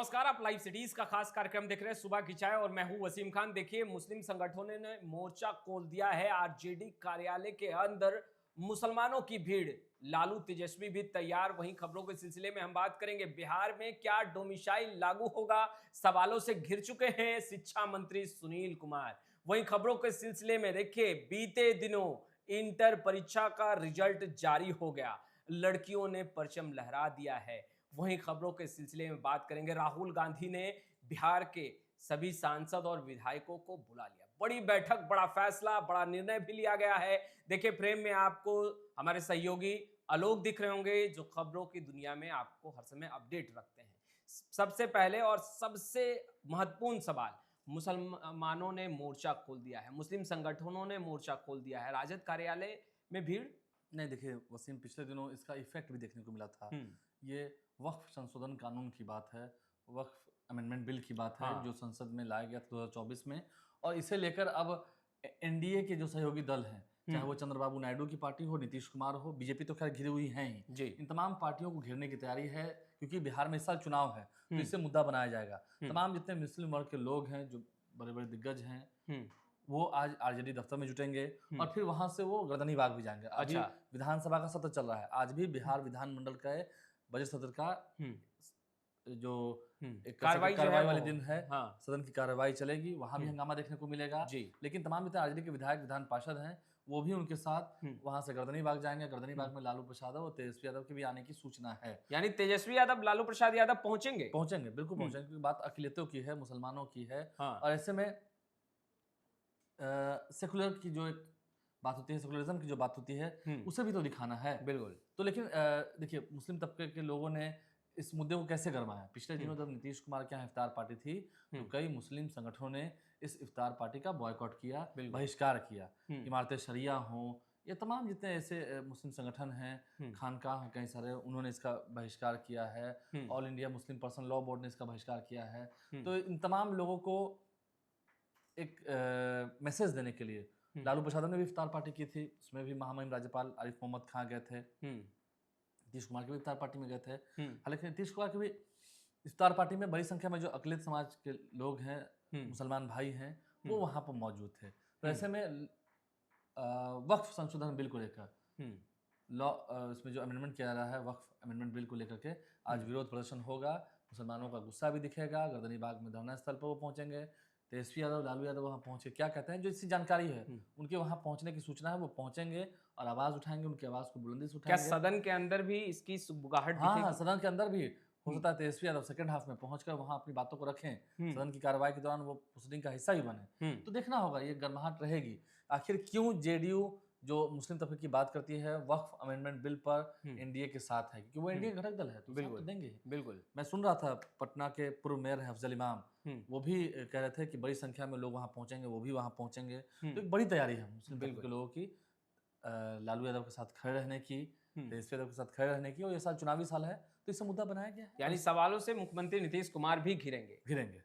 नमस्कार, आप live cities का खास कार्यक्रम देख रहे हैं सुबह की चाय और मैं हूं वसीम खान। देखिए, मुस्लिम संगठनों ने मोर्चा खोल दिया है। आरजेडी कार्यालय के अंदर मुसलमानों की भीड़, लालू तेजस्वी भी तैयार। वहीं खबरों के सिलसिले में हम बात करेंगे, बिहार में क्या डोमिसाइल लागू होगा, सवालों से घिर चुके हैं शिक्षा मंत्री सुनील कुमार। वहीं खबरों के सिलसिले में देखिए, बीते दिनों इंटर परीक्षा का रिजल्ट जारी हो गया, लड़कियों ने परचम लहरा दिया है। वहीं खबरों के सिलसिले में बात करेंगे, राहुल गांधी ने बिहार के सभी सांसद और विधायकों को बुला लिया। बड़ी बैठक, बड़ा फैसला, बड़ा निर्णय भी लिया गया है। देखिए, फ्रेम में आपको हमारे सहयोगी आलोक दिख रहे होंगे, जो खबरों की दुनिया में आपको हर समय अपडेट रखते हैं। सबसे पहले और सबसे महत्वपूर्ण सवाल, मुसलमानों ने मोर्चा खोल दिया है, मुस्लिम संगठनों ने मोर्चा खोल दिया है, राजद कार्यालय में भीड़। नहीं, देखिए वसीम, पिछले दिनों इसका इफेक्ट भी देखने को मिला था। ये वक्फ संशोधन कानून की बात है, वक्फ अमेंडमेंट बिल की बात है, जो संसद में लाया गया था 2024 में। और इसे लेकर अब एनडीए के जो सहयोगी दल हैं, चाहे वो चंद्रबाबू नायडू की पार्टी हो, नीतीश कुमार हो, बीजेपी तो खैर घिरी हुई है ही, इन तमाम पार्टियों को घेरने की तैयारी है, क्योंकि बिहार में इस साल चुनाव है, तो इससे मुद्दा बनाया जाएगा। तमाम जितने मुस्लिम वर्ग के लोग हैं, जो बड़े बड़े दिग्गज हैं, वो आज आरजेडी दफ्तर में जुटेंगे और फिर वहां से वो गर्दनी बाग भी जाएंगे। अभी विधानसभा का सत्र चल रहा है, आज भी बिहार विधानमंडल का बजट सत्र का जो एक कार्रवाई वाले दिन है, सदन की कार्रवाई चलेगी, वहां भी हंगामा देखने को मिलेगा। लेकिन तमाम जितने आरजेडी के विधायक, विधान पार्षद हैं, वो भी उनके साथ वहां से गर्दनी बाग जाएंगे। गर्दनी बाग में लालू प्रसाद और तेजस्वी यादव के भी आने की सूचना है। यानी तेजस्वी यादव, लालू प्रसाद यादव पहुंचेंगे? पहुंचेंगे, बिल्कुल पहुंचेंगे, क्योंकि बात अकिलतों की है, मुसलमानों की है। और ऐसे में सेकुलर की जो एक बात होती है, सेकुलरिज्म की जो बात होती है, उसे भी तो दिखाना है। बिल्कुल। तो लेकिन देखिए, मुस्लिम तबके के लोगों ने इस मुद्दे को कैसे गरमाया। पिछले दिनों जब नीतीश कुमार के यहाँ इफ्तार पार्टी थी, तो कई मुस्लिम संगठनों ने इस इफ्तार पार्टी का बॉयकॉट किया, बहिष्कार किया। इमारत शरिया हों, ये तमाम जितने ऐसे मुस्लिम संगठन हैं, खानकाह हैं कई सारे, उन्होंने इसका बहिष्कार किया है। All India Muslim personal law board ने इसका बहिष्कार किया है। तो इन तमाम लोगों को एक मैसेज देने के लिए लालू प्रसाद ने भी इफ्तार पार्टी की थी, उसमें भी महामहिम राज्यपाल आरिफ मोहम्मद खां गए थे, नीतीश कुमार के भी इफ्तार पार्टी में गए थे। हालांकि नीतीश कुमार की भी इफ्तार पार्टी में बड़ी संख्या में जो अकलियत समाज के लोग हैं, मुसलमान भाई हैं, वो वहां पर मौजूद थे। तो ऐसे में वक्फ संशोधन बिल को लेकर लॉ, इसमें जो अमेंडमेंट किया जा रहा है, वक्फ अमेंडमेंट बिल को लेकर के आज विरोध प्रदर्शन होगा। मुसलमानों का गुस्सा भी दिखेगा। गर्दनी बाग में धरना स्थल पर वो पहुंचेंगे। तेजस्वी यादव, लालू यादव वहाँ पहुंचे, क्या कहते हैं, जो इसकी जानकारी है, उनके वहाँ पहुंचने की सूचना है, वो पहुंचेंगे और आवाज उठाएंगे, उनकी आवाज को बुलंदी से उठाएंगे। क्या सदन के अंदर भी इसकी सुगबुगाहट दिखेगी? हाँ, सदन के अंदर भी हो सकता है तेजस्वी यादव सेकंड हाफ में पहुंचकर वहां अपनी बातों को रखें, सदन की कार्रवाई के दौरान वो प्रोसीडिंग का हिस्सा ही बने। तो देखना होगा, ये गर्माहट रहेगी। आखिर क्यों जेडीयू जो मुस्लिम तबके की बात करती है वक्फ अमेंडमेंट बिल पर एनडीए के साथ है, क्योंकि वो एनडीए घटक दल है, तो बिल्कुल देंगे। बिल्कुल। मैं सुन रहा था पटना के पूर्व मेयर हैं अफजल इमाम, वो भी कह रहे थे कि बड़ी संख्या में लोग वहां पहुंचेंगे, वो भी वहां पहुंचेंगे। तो एक बड़ी तैयारी है मुस्लिम तबके के लोगों की, लालू यादव के साथ खड़े रहने की, तेजस्वी यादव के साथ खड़े रहने की। और ये साल चुनावी साल है, तो इससे मुद्दा बनाया गया है। यानी सवालों से मुख्यमंत्री नीतीश कुमार भी घिरेंगे।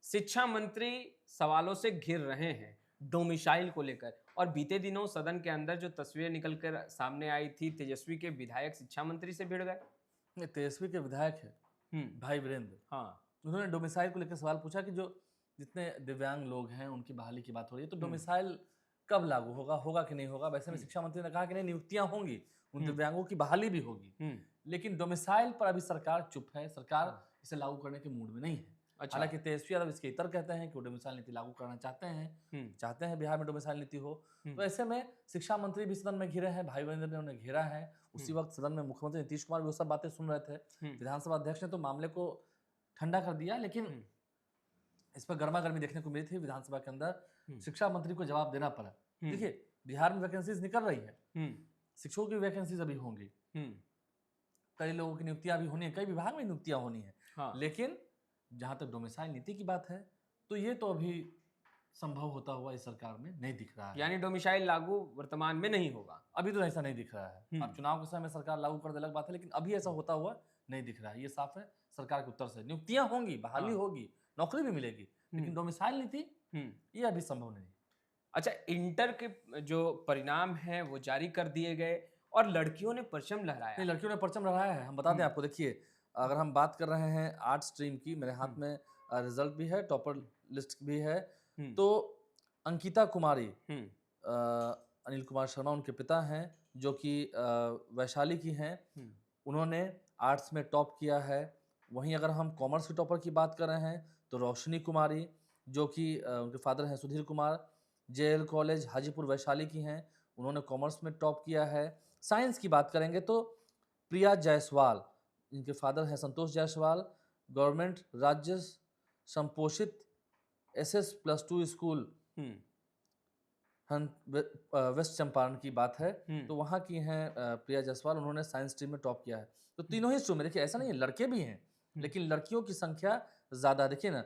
शिक्षा मंत्री सवालों से घिर रहे हैं डोमिसाइल को लेकर। और बीते दिनों सदन के अंदर जो तस्वीरें निकलकर सामने आई थी, तेजस्वी के विधायक शिक्षा मंत्री से भिड़ गए। तेजस्वी के विधायक है भाई वीरेंद्र, उन्होंने डोमिसाइल को लेकर सवाल पूछा कि जो जितने दिव्यांग लोग हैं उनकी बहाली की बात हो रही है, तो डोमिसाइल कब लागू होगा कि नहीं होगा। वैसे में शिक्षा मंत्री ने कहा कि नहीं, नियुक्तियां होंगी, उन दिव्यांगों की बहाली भी होगी, लेकिन डोमिसाइल पर अभी सरकार चुप है, सरकार इसे लागू करने के मूड में नहीं है। हालांकि तेजस्वी यादव इसके इतर कहते हैं कि वो डोमिसाइल नीति लागू करना चाहते हैं बिहार में डोमिसाइल नीति हो। तो ऐसे में शिक्षा मंत्री भी सदन में घिरे हैं, भाई वीरेंद्र ने उन्हें घेरा है। उसी वक्त सदन में मुख्यमंत्री नीतीश कुमार भी वो सब बातें सुन रहे थे। विधानसभा अध्यक्ष ने तो मामले को ठंडा कर दिया, लेकिन इस पर गर्मा गर्मी देखने को मिली थी विधानसभा के अंदर। शिक्षा मंत्री को जवाब देना पड़ा। देखिए, बिहार में वैकेंसीज निकल रही है, शिक्षकों की वैकेंसीज अभी होंगी, कई लोगों की नियुक्तियां भी होनी है, कई विभाग में नियुक्तियां होनी है। लेकिन जहां तक डोमिसाइल नीति की बात है, तो ये तो अभी संभव होता हुआ इस सरकार में नहीं दिख रहा है। यानी डोमिसाइल लागू वर्तमान में नहीं होगा, अभी तो ऐसा नहीं दिख रहा है। अब चुनाव के समय में सरकार लागू कर दे अलग बात है, लेकिन अभी ऐसा होता हुआ नहीं दिख रहा है। ये साफ है सरकार के उत्तर से। नियुक्तियां होंगी, बहाली होगी, नौकरी भी मिलेगी, लेकिन डोमिसाइल नीति ये अभी संभव नहीं। अच्छा, इंटर के जो परिणाम हैं वो जारी कर दिए गए और लड़कियों ने परचम लहराया। लड़कियों ने परचम लहराया है। हम बता दें आपको, देखिए अगर हम बात कर रहे हैं आर्ट स्ट्रीम की, मेरे हाथ में रिजल्ट भी है, टॉपर लिस्ट भी है। तो अंकिता कुमारी, अनिल कुमार शर्मा उनके पिता हैं, जो कि वैशाली की हैं। उन्होंने आर्ट्स में टॉप किया है। वहीं अगर हम कॉमर्स के टॉपर की बात कर रहे हैं तो रोशनी कुमारी, जो कि उनके फादर हैं सुधीर कुमार, जेएल कॉलेज हाजीपुर वैशाली की हैं, उन्होंने कॉमर्स में टॉप किया है। साइंस की बात करेंगे तो प्रिया जायसवाल, इनके फादर हैं संतोष जायसवाल, गवर्नमेंट राज्य संपोषित SS+2 स्कूल वेस्ट चंपारण की बात है, तो वहाँ की हैं प्रिया जायसवाल, उन्होंने साइंस स्ट्रीम में टॉप किया है। तो तीनों ही स्ट्रीम में देखिए, ऐसा नहीं है, लड़के भी हैं लेकिन लड़कियों की संख्या ज्यादा। देखिए ना,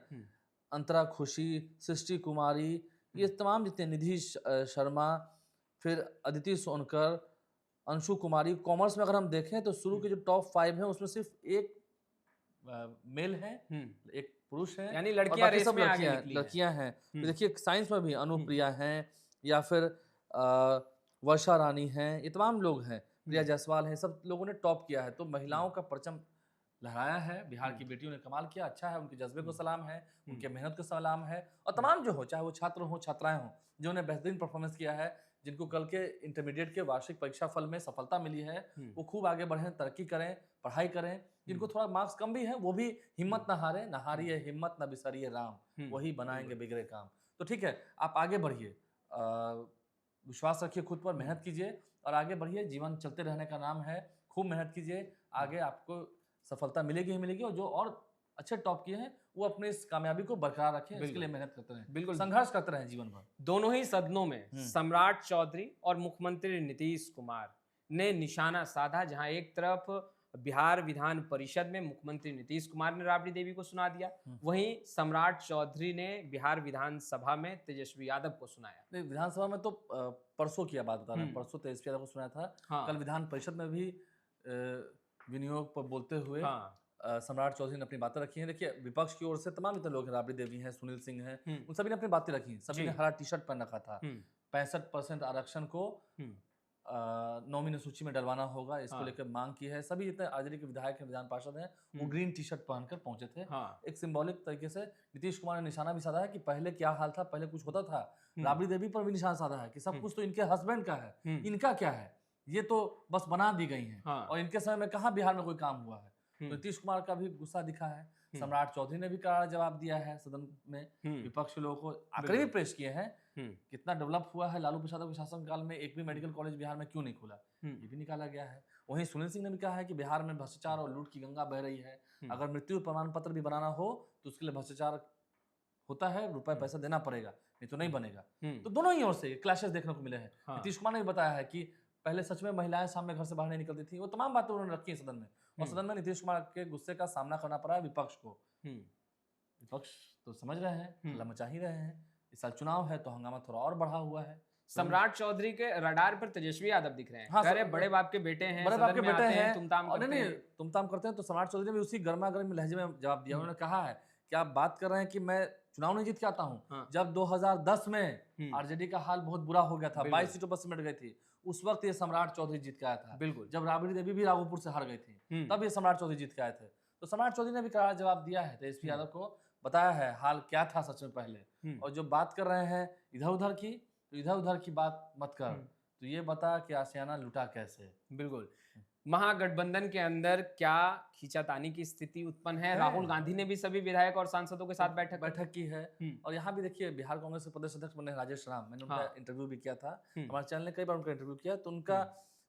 अंतरा खुशी, सृष्टि कुमारी, ये तमाम जितने, निधि शर्मा, फिर अदिति सोनकर, अंशु कुमारी। कॉमर्स में अगर हम देखें तो शुरू के जो टॉप 5 हैं उसमें सिर्फ एक मेल है, एक पुरुष है, यानी और लड़कियां बाकी रेस सब में आगे निकली हैं। लड़कियां हैं। तो देखिए साइंस में भी अनुप्रिया हैं, या फिर वर्षा रानी हैं, ये तमाम लोग हैं, प्रिया जायसवाल हैं, सब लोगों ने टॉप किया है। तो महिलाओं का परचम लहराया है, बिहार की बेटियों ने कमाल किया। अच्छा है, उनके जज्बे को सलाम है, उनके मेहनत को सलाम है। और तमाम जो हो, चाहे वो छात्र हो छात्राएं हों, जिन्होंने बेहतरीन परफॉर्मेंस किया है, जिनको कल के इंटरमीडिएट के वार्षिक परीक्षा फल में सफलता मिली है, वो खूब आगे बढ़ें, तरक्की करें, पढ़ाई करें। जिनको थोड़ा मार्क्स कम भी है, वो भी हिम्मत न हारे, न हारिए हिम्मत, न बिसरिए राम, वही बनाएंगे बिगड़े काम। तो ठीक है, आप आगे बढ़िए, विश्वास रखिए खुद पर, मेहनत कीजिए और आगे बढ़िए। जीवन चलते रहने का नाम है, खूब मेहनत कीजिए, आगे आपको सफलता मिलेगी ही मिलेगी। और जो और अच्छे टॉप किए हैं वो अपने इस कामयाबी को बरकरार रखें, इसके लिए मेहनत करते रहें, बिल्कुल संघर्ष करते रहें जीवन भर। दोनों ही सदनों में सम्राट चौधरी और मुख्यमंत्री नीतीश कुमार ने निशाना साधा। जहां एक तरफ बिहार विधान परिषद में मुख्यमंत्री नीतीश कुमार ने राबड़ी देवी को सुना दिया, वहीं सम्राट चौधरी ने बिहार विधानसभा में तेजस्वी यादव को सुनाया। विधानसभा में तो परसों की बात बता रहे हैं, परसों तेजस्वी यादव को सुनाया था। हाँ। कल विधान परिषद में भी विनियोग पर बोलते हुए सम्राट चौधरी ने अपनी बातें रखी हैं। देखिए, विपक्ष की ओर से तमाम जितने लोग हैं, राबड़ी देवी हैं, सुनील सिंह हैं, उन सभी ने अपनी बातें रखी। सभी ने हरा टी-शर्ट पहन रखा था। 65% आरक्षण को नॉमिनी सूची में डलवाना होगा, इसको लेकर मांग की है। सभी जितने आरजेडी के विधायक हैं, विधान पार्षद हैं, वो ग्रीन टी-शर्ट पहनकर पहुंचे थे। एक सिंबॉलिक तरीके से नीतीश कुमार ने निशाना भी साधा है कि पहले क्या हाल था, पहले कुछ होता था। राबड़ी देवी पर भी निशाना साधा है कि सब कुछ तो इनके हस्बैंड का है, इनका क्या है, ये तो बस बना दी गई हैं, और इनके समय में कहाँ बिहार में कोई काम हुआ है। तो नीतीश कुमार का भी गुस्सा दिखा है। सम्राट चौधरी ने भी करारा जवाब दिया है सदन में, विपक्ष के लोगों को आंकड़े भी पेश किए हैं, कितना डेवलप हुआ है लालू प्रसाद के शासनकाल में, एक भी मेडिकल कॉलेज बिहार में क्यों नहीं खुला, ये भी निकाला गया है। वहीं सुनील सिंह ने भी कहा है कि बिहार में भ्रष्टाचार और लूट की गंगा बह रही है, अगर मृत्यु प्रमाण पत्र भी बनाना हो तो उसके लिए भ्रष्टाचार होता है, रुपए पैसा देना पड़ेगा, नहीं तो नहीं बनेगा। तो दोनों ही ओर से क्लैशेस देखने को मिले हैं। नीतीश कुमार ने भी बताया है कि पहले सच में महिलाएं सामने घर से बाहर नहीं निकलती थी, वो तमाम बातें उन्होंने रखी है सदन में, और सदन में नीतीश कुमार के गुस्से का सामना करना पड़ा है विपक्ष को। विपक्ष तो समझ रहे हैं, हल्ला मचा ही रहे हैं, इस साल चुनाव है तो हंगामा थोड़ा और बढ़ा हुआ है। सम्राट चौधरी के रडार पर तेजस्वी यादव दिख रहे हैं। हाँ, कह रहे बड़े बाप के बेटे हैं, बड़े बाप के सदन में बेटे आते हैं, तुमताम और करते नहीं हैं। तुमताम करते हैं। तो सम्राट चौधरी ने भी उसी गर्मा गर्म लहजे में जवाब दिया। उन्होंने कहा है कि आप बात कर रहे हैं कि मैं चुनाव नहीं जीत के आता हूँ, जब 2010 में आरजेडी का हाल बहुत बुरा हो गया था, 22 सीटों पर सिमट गई थी, उस वक्त ये सम्राट चौधरी जीत के आया था। बिल्कुल, जब राबड़ी देवी भी राघोपुर से हार गई थी, तब ये सम्राट चौधरी जीत के आए थे। तो सम्राट चौधरी ने भी करारा जवाब दिया है, तेजस्वी यादव को बताया है हाल क्या था सच में पहले। और जो बात कर रहे हैं इधर उधर की, तो इधर उधर की बात मत कर, तो ये बता कि आशियाना लुटा कैसे। बिल्कुल, महागठबंधन के अंदर क्या खींचातानी की स्थिति उत्पन्न है? राहुल गांधी ने भी सभी विधायक और सांसदों के साथ बैठक की है। और यहाँ भी देखिए, बिहार कांग्रेस के प्रदेश अध्यक्ष बने राजेश राम, मैंने उनका इंटरव्यू भी किया था, हमारे चैनल ने कई बार उनका इंटरव्यू किया। तो उनका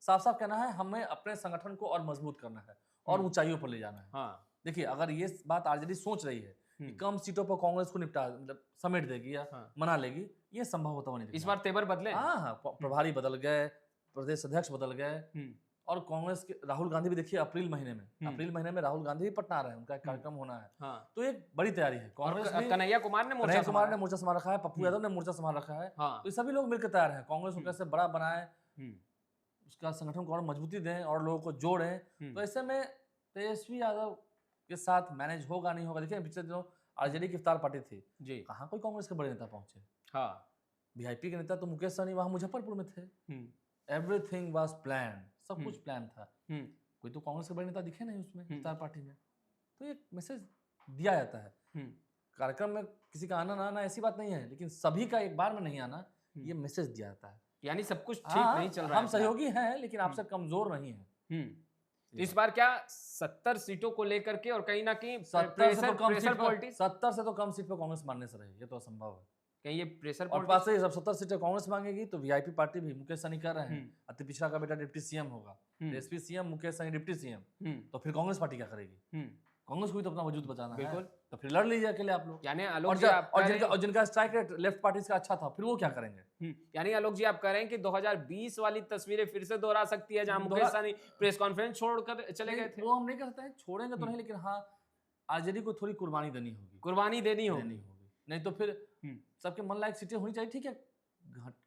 साफ साफ कहना है, हमें अपने संगठन को और मजबूत करना है और ऊंचाइयों पर ले जाना है। देखिए, अगर ये बात आरजेडी सोच रही है कि कम सीटों पर कांग्रेस को निपटा मतलब समेट देगी या मना लेगी, ये संभव होता हुआ नहीं। इस बार तेवर बदले, प्रभारी बदल गए, प्रदेश अध्यक्ष बदल गए, और कांग्रेस के राहुल गांधी भी देखिए अप्रैल महीने में राहुल गांधी भी पटना आ रहे हैं, उनका एक कार्यक्रम होना है। तो एक बड़ी तैयारी है। कांग्रेस में कन्हैया कुमार ने मोर्चा संभाल रखा है, पप्पू यादव ने मोर्चा संभाल रखा है। तो ये सभी लोग मिलकर तैयार हैं, कांग्रेस को कैसे बड़ा बनाए, उसका संगठन को और मजबूती दें और लोगों को जोड़ें। तो ऐसे में तेजस्वी यादव के साथ मैनेज होगा नहीं होगा। देखिए, पिछले दिनों आरजेडी की इफ्तार पार्टी थी जी, कहाँ कोई कांग्रेस के बड़े नेता पहुंचे। वीआईपी के नेता तो मुकेश सहनी वहां मुजफ्फरपुर में थे। एवरीथिंग वाज प्लान, सब कुछ प्लान था। कोई तो कांग्रेस के बड़े नेता दिखे नहीं उसमें इफ्तार पार्टी में। तो ये मैसेज दिया जाता है कार्यक्रम में। किसी का आना ना आना ऐसी बात नहीं है, लेकिन सभी का एक बार में नहीं आना, ये मैसेज दिया जाता है। यानी सब कुछ ठीक हाँ, नहीं चल रहा है। हम सहयोगी हैं, लेकिन आपसे कमजोर नहीं है। तो इस बार क्या 70 सीटों को लेकर के और कहीं ना कहीं 70 से तो कम प्रेशर सीट पर पॉलिटिक्स, 70 से तो कम सीट पर कांग्रेस मानने से रही, ये तो असंभव है। कहीं ये प्रेशर और पास से जब 70 सीटें कांग्रेस मांगेगी तो वीआईपी पार्टी भी, मुकेश सहनी कह रहे हैं अति पिछड़ा का बेटा डिप्टी सीएम होगा, SP CM Mukesh Sahni deputy CM, तो फिर कांग्रेस पार्टी क्या करेगी? कांग्रेस को भी तो अपना वजूद बचाना है, बिल्कुल। तो फिर लड़ लीजिए अकेले आप लोग। यानी और आलोक जी जब- आप और कह जिनका रहे और जिनका स्ट्राइक रेट लेफ्ट पार्टीज का अच्छा था, फिर वो क्या करेंगे? यानी आलोक जी आप कह रहे हैं कि 2020 वाली तस्वीरें फिर से दोहरा सकती है, जहां मुकेश सहनी प्रेस कॉन्फ्रेंस छोड़कर चले गए थे। वो हम नहीं कह सकते हैं छोड़ेंगे तो नहीं, लेकिन हाँ आरजेडी को थोड़ी कुर्बानी देनी होगी, कुर्बानी देनी होगी। नहीं तो फिर सबके मन लायक सीटें होनी चाहिए। ठीक है,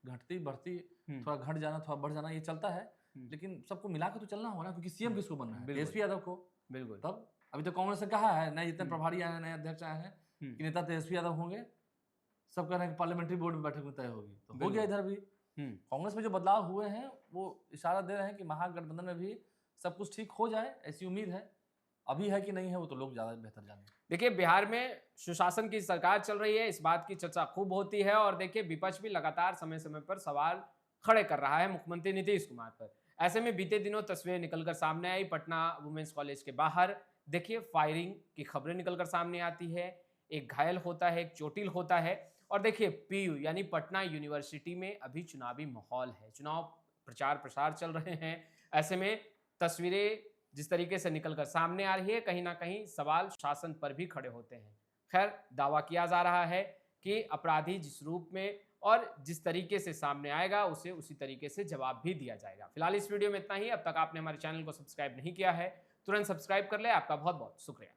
घटती बढ़ती, थोड़ा घट जाना थोड़ा बढ़ जाना ये चलता है, लेकिन सबको मिला के तो चलना होगा ना, क्योंकि सीएम किसको बनना है? तेजस्वी यादव को। बिल्कुल। तब अभी तो कांग्रेस ने कहा है, नए जितने प्रभारी आए हैं, नए अध्यक्ष आए हैं कि नेता तेजस्वी यादव होंगे। सब कह रहे हैं कि पार्लियामेंट्री बोर्ड में बैठक में तय होगी, तो हो गया। इधर भी कांग्रेस में जो बदलाव हुए हैं वो इशारा दे रहे हैं कि महागठबंधन में भी सब कुछ ठीक हो जाए, ऐसी उम्मीद है। अभी है कि नहीं है वो तो लोग ज्यादा बेहतर जाने। देखिए बिहार में सुशासन की सरकार चल रही है, इस बात की चर्चा खूब होती है, और देखिए विपक्ष भी लगातार समय समय पर सवाल खड़े कर रहा है मुख्यमंत्री नीतीश कुमार पर। ऐसे में बीते दिनों तस्वीरें निकलकर सामने आई पटना वुमेन्स कॉलेज के बाहर। देखिए फायरिंग की खबरें निकलकर सामने आती है, एक घायल होता है, एक चोटिल होता है। और देखिए पीयू यानी पटना यूनिवर्सिटी में अभी चुनावी माहौल है, चुनाव प्रचार प्रसार चल रहे हैं। ऐसे में तस्वीरें जिस तरीके से निकलकर सामने आ रही है, कहीं ना कहीं सवाल शासन पर भी खड़े होते हैं। खैर दावा किया जा रहा है कि अपराधी जिस रूप में और जिस तरीके से सामने आएगा उसे उसी तरीके से जवाब भी दिया जाएगा। फिलहाल इस वीडियो में इतना ही। अब तक आपने हमारे चैनल को सब्सक्राइब नहीं किया है, तुरंत सब्सक्राइब कर ले। आपका बहुत बहुत शुक्रिया।